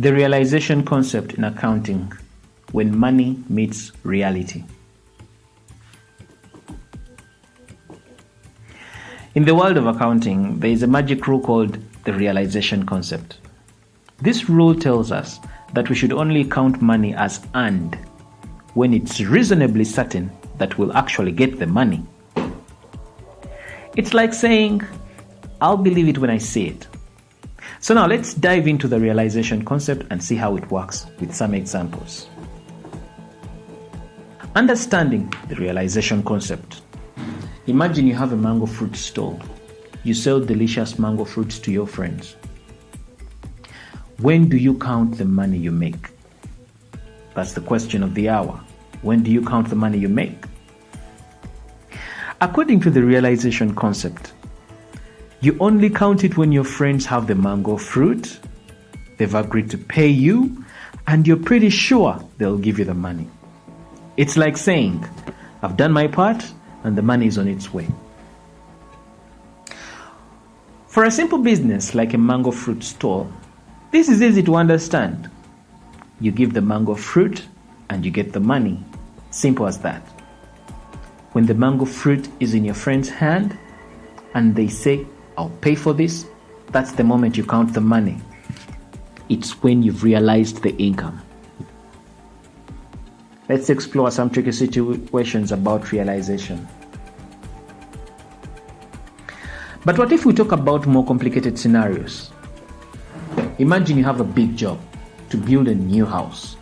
The realization concept in accounting, when money meets reality. In the world of accounting, there is a magic rule called the realization concept. This rule tells us that we should only count money as earned when it's reasonably certain that we'll actually get the money. It's like saying, I'll believe it when I see it. So now let's dive into the realization concept and see how it works with some examples. Understanding the realization concept. Imagine you have a mango fruit stall. You sell delicious mango fruits to your friends. When do you count the money you make? That's the question of the hour. When do you count the money you make? According to the realization concept, you only count it when your friends have the mango fruit, they've agreed to pay you, and you're pretty sure they'll give you the money. It's like saying, I've done my part and the money is on its way. For a simple business like a mango fruit stall, this is easy to understand. You give the mango fruit and you get the money. Simple as that. When the mango fruit is in your friend's hand and they say, I'll pay for this, that's the moment you count the money. It's when you've realized the income. Let's explore some tricky situations about realization. But what if we talk about more complicated scenarios? Imagine you have a big job to build a new house.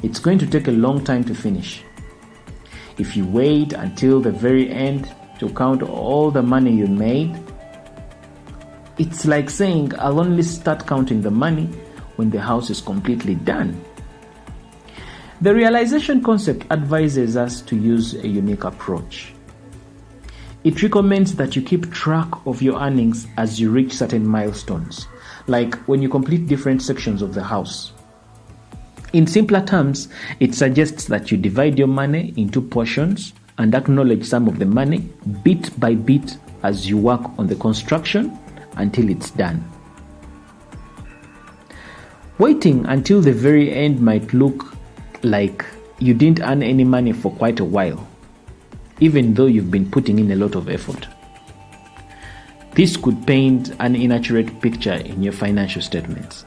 It's going to take a long time to finish. If you wait until the very end to count all the money you made, it's like saying, I'll only start counting the money when the house is completely done. The realization concept advises us to use a unique approach. It recommends that you keep track of your earnings as you reach certain milestones, like when you complete different sections of the house. In simpler terms, it suggests that you divide your money into portions and acknowledge some of the money bit by bit as you work on the construction until it's done. Waiting until the very end might look like you didn't earn any money for quite a while, even though you've been putting in a lot of effort. This could paint an inaccurate picture in your financial statements.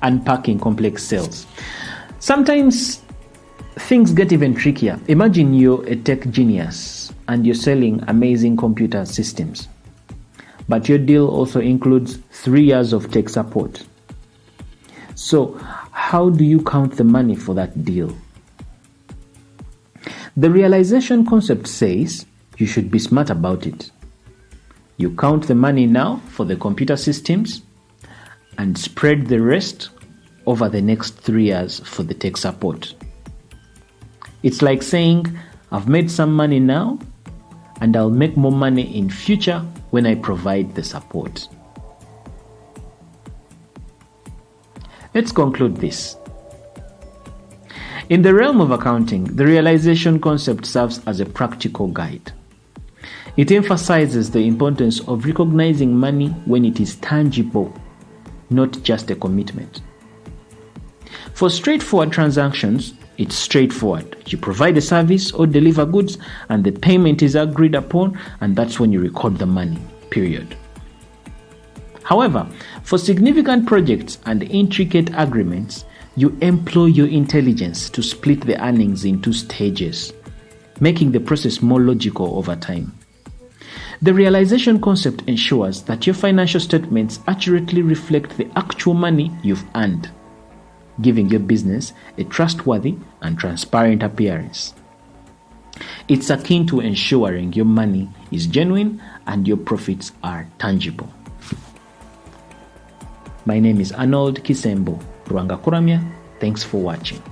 Unpacking complex sales. Sometimes things get even trickier. Imagine you're a tech genius and you're selling amazing computer systems, but your deal also includes 3 years of tech support. So how do you count the money for that deal? The realization concept says you should be smart about it. You count the money now for the computer systems and spread the rest over the next 3 years for the tech support. It's like saying, I've made some money now and I'll make more money in future when I provide the support. Let's conclude this. In the realm of accounting, the realization concept serves as a practical guide. It emphasizes the importance of recognizing money when it is tangible, not just a commitment. For straightforward transactions, it's straightforward. You provide a service or deliver goods and the payment is agreed upon, and that's when you record the money, period. However, for significant projects and intricate agreements, you employ your intelligence to split the earnings into stages, making the process more logical over time. The realization concept ensures that your financial statements accurately reflect the actual money you've earned, giving your business a trustworthy and transparent appearance. It's akin to ensuring your money is genuine and your profits are tangible. My name is Arnold Kisembo Rwangakuramya. Thanks for watching.